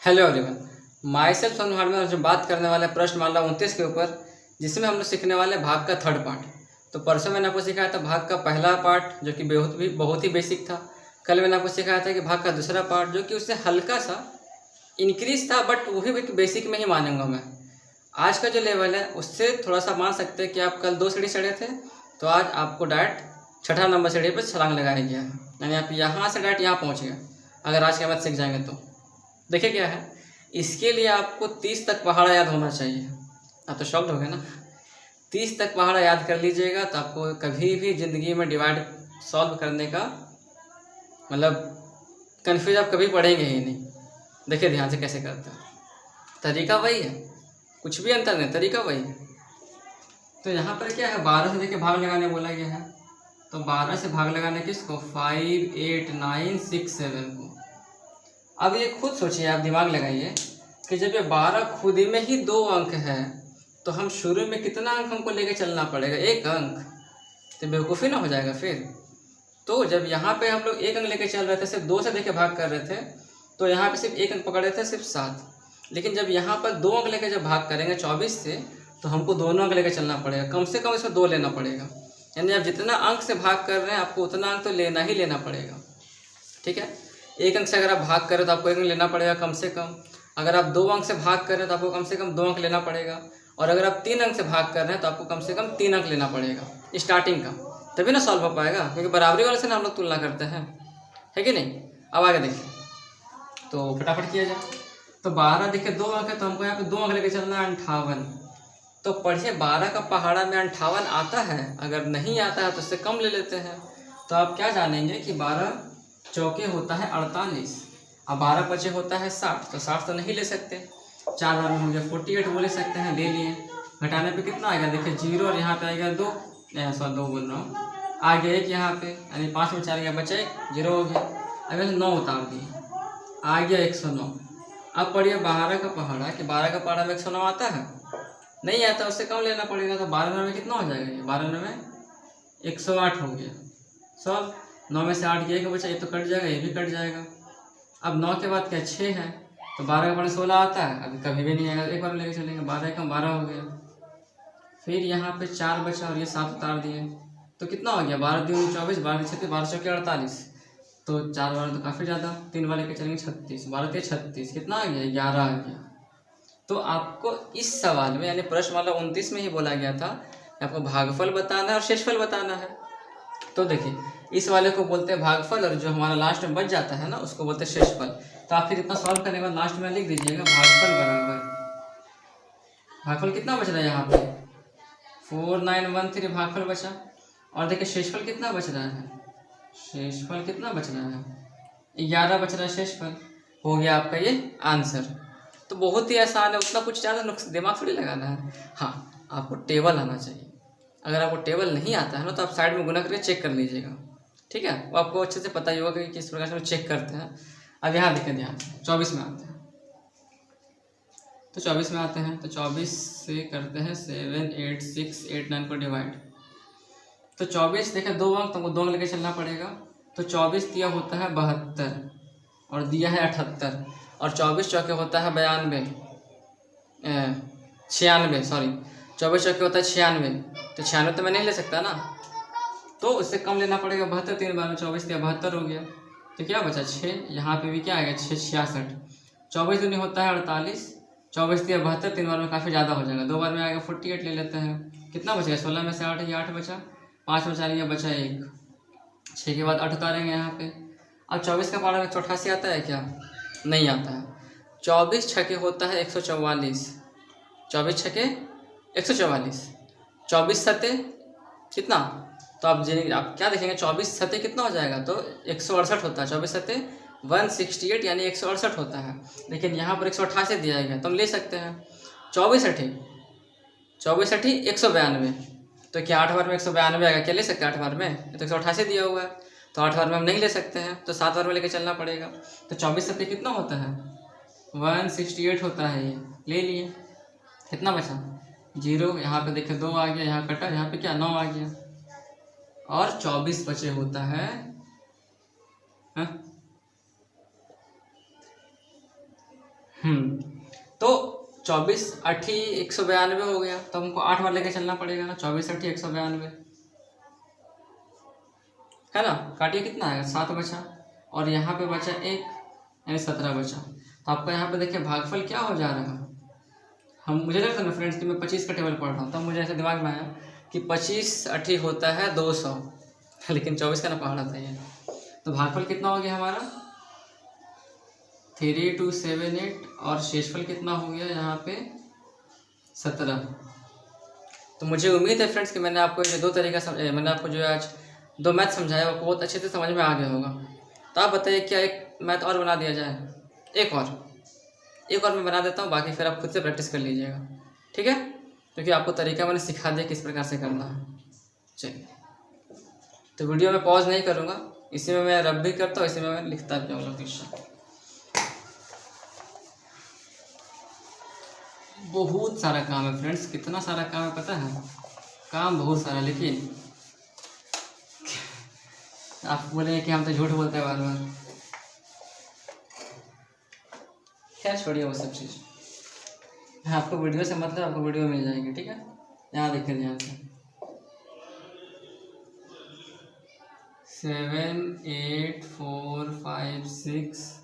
Hello everyone, my self Sonu hard में आज हम बात करने वाले हैं प्रश्नमाला 29 के ऊपर, जिसमें हम लोग सीखने वाले हैं भाग का थर्ड पार्ट। तो परसों मैंने आपको सिखाया था भाग का पहला पार्ट जो कि बहुत ही बेसिक था। कल मैंने आपको सिखाया था कि भाग का दूसरा पार्ट जो कि उससे हल्का सा इंक्रीज था, बट वो भी बेसिक में ही मानूंगा मैं। आज का जो लेवल है उससे थोड़ा सा मान सकते हैं कि आप कल 2 सीढ़ी चढ़े थे, तो आज आपको डायरेक्ट छठा नंबर सीढ़ी पर छलांग लगाया गया है, यानी आप यहाँ से डायरेक्ट यहाँ पहुँच गए अगर आज के बाद सीख जाएंगे तो। देखिए क्या है, इसके लिए आपको 30 तक पहाड़ा याद होना चाहिए। आप तो शॉक्ड हो गए ना। 30 तक पहाड़ा याद कर लीजिएगा तो आपको कभी भी ज़िंदगी में डिवाइड सॉल्व करने का मतलब कन्फ्यूज आप कभी पढ़ेंगे ही नहीं। देखिए ध्यान से कैसे करते हैं, तरीका वही है, कुछ भी अंतर नहीं, तरीका वही है। तो यहाँ पर क्या है, 12 से देखिए भाग लगाने बोला गया है, तो 12 से भाग लगाने किसको, 5, 8, 9, 6, 7 को। अब ये खुद सोचिए, आप दिमाग लगाइए कि जब ये 12 खुद में ही 2 अंक है तो हम शुरू में कितना अंक हमको लेके चलना पड़ेगा, 1 अंक, तो बेवकूफ़ी ना हो जाएगा फिर। तो जब यहाँ पे हम लोग 1 अंक लेके चल रहे थे, सिर्फ 2 से देखे भाग कर रहे थे, तो यहाँ पे सिर्फ 1 अंक पकड़ रहे थे, सिर्फ 7। लेकिन जब यहाँ पर 2 अंक लेके जब भाग करेंगे 24 से, तो हमको दोनों अंक लेके चलना पड़ेगा, कम से कम इसमें 2 लेना पड़ेगा। यानी आप जितना अंक से भाग कर रहे हैं आपको उतना अंक तो लेना ही लेना पड़ेगा, ठीक है। 1 अंक से अगर आप भाग करें तो आपको 1 अंक लेना पड़ेगा कम से कम। अगर आप 2 अंक से भाग कर रहे हैं तो आपको कम से कम 2 अंक लेना पड़ेगा। और अगर आप 3 अंक से भाग कर रहे हैं तो आपको कम से कम 3 अंक लेना पड़ेगा स्टार्टिंग का, तभी ना सॉल्व हो पाएगा, क्योंकि बराबरी वाले से ना हम लोग तुलना करते हैं, है कि नहीं। अब आगे देखिए, तो फटाफट किया जाए। तो 12 देखिए 2 अंक है, तो हमको यहाँ पे 2 अंक लेके चलना है, 58। तो पढ़िए 12 का पहाड़ा में 58 आता है, अगर नहीं आता है तो उससे कम ले लेते हैं। तो आप क्या जानेंगे कि 12 चौके होता है 48, अब 12 पचे होता है 60, तो 60 तो नहीं ले सकते, 4 बार में हो गया 48, वो ले सकते हैं, ले लिए। घटाने पे कितना आएगा, देखिए 0 और यहाँ पे आएगा 2, 2 बोल रहा हूँ, आ गया 1 यहाँ पे, यानी 5 में 4 गया, बचा 1, 0 हो गया। अब 9 उतार दिए, आ गया 109। अब पढ़िए 12 का पहाड़ा कि 12 का पहाड़ा में 109 आता है, नहीं आता, उससे कम लेना पड़ेगा। तो 12 में कितना हो जाएगा, ये 12 में 108 हो गया। सॉल्व, 9 में से 8 गया कि बचा, ये तो कट जाएगा, ये भी कट जाएगा। अब 9 के बाद क्या 6 है, तो 12 का पढ़े 16 आता है, अभी कभी भी नहीं आएगा, एक बार लेके चलेंगे, 12 कम 12 हो गया। फिर यहाँ पे 4 बचा और ये 7 उतार दिए, तो कितना हो गया, 12 दूनी 24, 12 36, 12 चौके 48, तो 4 बार तो काफ़ी ज़्यादा, 3 बार लेके चलेंगे 36, 12 के 36, कितना आ गया, 11 आ गया। तो आपको इस सवाल में यानी प्रश्नमाला 29 में ही बोला गया था कि आपको भागफल बताना है और शेषफल बताना है। तो देखिए इस वाले को बोलते हैं भागफल, और जो हमारा लास्ट में बच जाता है ना उसको बोलते हैं शेषफल। तो आप फिर इतना सॉल्व करने के बाद लास्ट में लिख दीजिएगा भागफल बराबर, भागफल कितना बच रहा है यहाँ पे 4913 भागफल बचा। और देखिए शेषफल कितना बच रहा है, शेषफल कितना बच रहा है 11 बच रहा है शेषफल। हो गया आपका ये आंसर। तो बहुत ही आसान है, उतना कुछ ज़्यादा दिमाग थोड़ी लगाना है। हाँ, आपको टेबल आना चाहिए। अगर आपको टेबल नहीं आता है ना तो आप साइड में गुना करके चेक कर लीजिएगा, ठीक है। वो आपको अच्छे से पता ही होगा कि किस प्रकार से चेक करते हैं। अब यहाँ देखें ध्यान से, 24 में आते हैं। तो 24 में आते हैं तो 24 से करते हैं 7, 8, 6, 8, 9 को डिवाइड। तो 24 देखें 2 अंक, तुमको 2 अंक लेके चलना पड़ेगा। तो 24 दिया होता है 72 और दिया है 78, और 24 चौके होता है 96, सॉरी 24 चौके होता है 96, तो 96 तो मैं नहीं ले सकता ना, तो उससे कम लेना पड़ेगा 72, 3 बार में 24 दिया 72 हो गया। तो क्या बचा 6, यहाँ पे भी क्या आएगा 6, 66, 24 दूनी होता है 48, 24 दिया 72, 3 बार में काफ़ी ज़्यादा हो जाएगा, 2 बार में आएगा 48 ले लेते हैं। कितना बचेगा 16 में से 8, ये 8 बचा, 5 में 4 ये बचा 1, 6 के बाद 8 उतारेंगे यहाँ पे। अब 24 का पहाड़ा में 188 आता है क्या, नहीं आता है। 24 छके होता है 144, 24 छके 144, 24 सते कितना, तो आप क्या देखेंगे 24 सते कितना हो जाएगा, तो 168 होता है, 24 सते 168 यानी 168 होता है। लेकिन यहाँ पर 188 दिया गया तो हम ले सकते हैं। 24 अठी 192, तो क्या 8 बार में 192 आएगा, क्या ले सकते हैं 8 बार में, तो 188 दिया हुआ है, तो 8 बार में हम नहीं ले सकते हैं, तो 7 बार में लेके चलना पड़ेगा। तो 24 सत्ते कितना होता है 168 होता है, ये ले लिए। कितना बचा 0, यहाँ पे देखिए 2 आ गया, यहाँ कटा, यहाँ पे क्या 9 आ गया, और 24 बचे होता है, तो 24 8 192 हो गया, तो हमको 8 बार लेके चलना पड़ेगा ना। 24 8 192 है ना। काटिए, कितना आएगा, 7 बचा, और यहाँ पे बचा 1 यानी 17 बचा। तो आपका यहाँ पे देखिए भागफल क्या हो जा रहा है। मुझे लगता है ना फ्रेंड्स कि मैं 25 का टेबल पढ़ रहा हूँ, तब मुझे ऐसे दिमाग में आया कि 25 8 होता है 200, लेकिन 24 का ना पहाड़ा था ये। तो भागफल कितना हो गया हमारा 3278, और शेषफल कितना हो गया यहाँ पे 17। तो मुझे उम्मीद है फ्रेंड्स कि मैंने आपको ये 2 तरीका मैंने आपको जो आज 2 मैथ समझाया वो बहुत अच्छे से समझ में आ गया होगा। तो आप बताइए क्या एक मैथ और बना दिया जाए, एक और मैं बना देता हूँ, बाकी फिर आप खुद से प्रैक्टिस कर लीजिएगा, ठीक है, क्योंकि आपको तरीका मैंने सिखा दिया किस प्रकार से करना है। चलिए, तो वीडियो में पॉज नहीं करूँगा, इसी में मैं रब भी करता हूँ, इसी में मैं लिखता भी जाऊँगा क्वेश्चन। बहुत सारा काम है फ्रेंड्स, कितना सारा काम है पता है, काम बहुत सारा, लेकिन आप बोलेंगे कि हम तो झूठ बोलते हैं बार बार। खैर छोड़िए वो सब चीज़, आपको वीडियो से मतलब आपको वीडियो मिल जाएगी, ठीक है। यहाँ देखिए, ध्यान से 7 8 4 5 6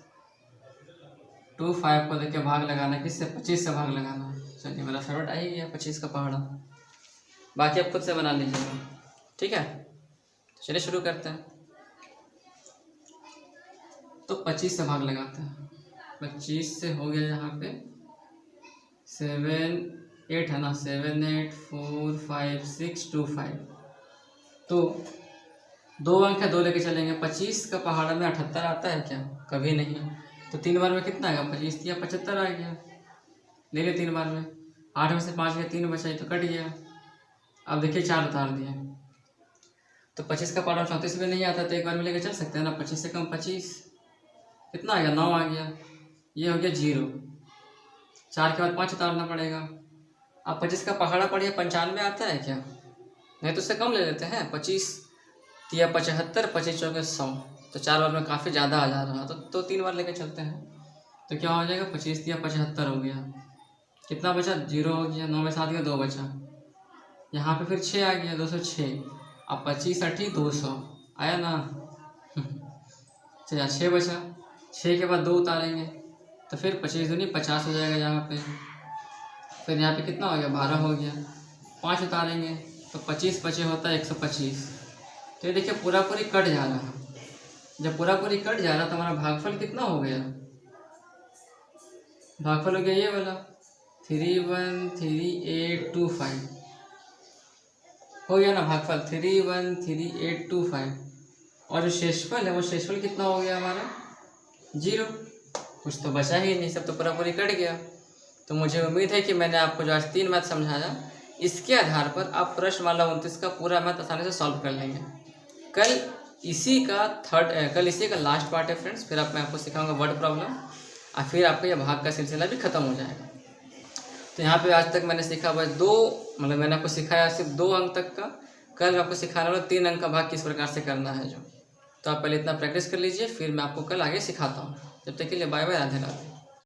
2 5 को देखिए भाग लगाना है, किससे, 25 से भाग लगाना है। चलिए, मेरा फेवरेट आ ही गया 25 का पहाड़ा, बाकी आप खुद से बना लीजिएगा, ठीक है। चलिए शुरू करते हैं। तो 25 से भाग लगाते हैं, 25 से हो गया यहाँ पे 7 8 है ना, 7 8 4 5 6 2 5। तो 2 अंक है, 2 लेके चलेंगे। 25 का पहाड़ा में 78 आता है क्या, कभी नहीं। तो 3 बार में कितना आएगा, 25 या 75 आ गया, ले ले 3 बार में। 8 में से 5 गया, 3 बचा, तो कट गया। अब देखिए 4 उतार दिए, तो 25 का पहाड़ा 34 में नहीं आता, तो एक बार में लेके चल सकते हैं ना। 25 से कम 25 कितना आ गया, 9 आ गया, ये हो गया 0। 4 के बाद 5 उतारना पड़ेगा। अब 25 का पहाड़ा पढ़िए, 95 आता है क्या, नहीं तो उससे कम ले लेते हैं। 25 या 75, 25 चौके 100, तो 4 बार में काफ़ी ज़्यादा आ जा रहा, तो 3 बार लेके चलते हैं। तो क्या हो जाएगा, 25 या 75 हो गया, कितना बचा, 0 हो गया। 9 में 7 गया, 2 बचा, यहाँ पे फिर 6 आ गया, 206। अब 25 8 200 आया ना। चलिए 6 बचा, 6 के बाद 2 उतारेंगे, तो फिर 25 दूनी 50 हो जाएगा यहाँ पे। फिर यहाँ पे कितना हो गया, 12 हो गया। 5 उतारेंगे, तो 25 बचे होता है 125। तो ये देखिए पूरा पूरी कट जा रहा है। जब पूरा पूरी कट जा रहा तो हमारा भागफल कितना हो गया, भागफल हो गया ये वाला 313825 हो गया ना भागफल, 313825। और जो शेषफल है वो शेषफल कितना हो गया हमारा 0, कुछ तो बचा ही नहीं, सब तो पूरा पूरी कट गया। तो मुझे उम्मीद है कि मैंने आपको जो आज 3 मैथ समझाया, इसके आधार पर आप प्रश्नमाला 29 का पूरा मैथ आसानी से सॉल्व कर लेंगे। कल इसी का लास्ट पार्ट है फ्रेंड्स, फिर मैं आपको सिखाऊंगा वर्ड प्रॉब्लम, और फिर आपका यह भाग का सिलसिला भी खत्म हो जाएगा। तो यहाँ पे आज तक मैंने सीखा बस 2, मतलब मैंने आपको सिखाया सिर्फ 2 अंक तक का। कल मैं आपको सिखाने वाला 3 अंक का भाग किस प्रकार से करना है जो। तो आप पहले इतना प्रैक्टिस कर लीजिए, फिर मैं आपको कल आगे सिखाता हूँ। जब तक के लिए बाय बाय, राधे राधे।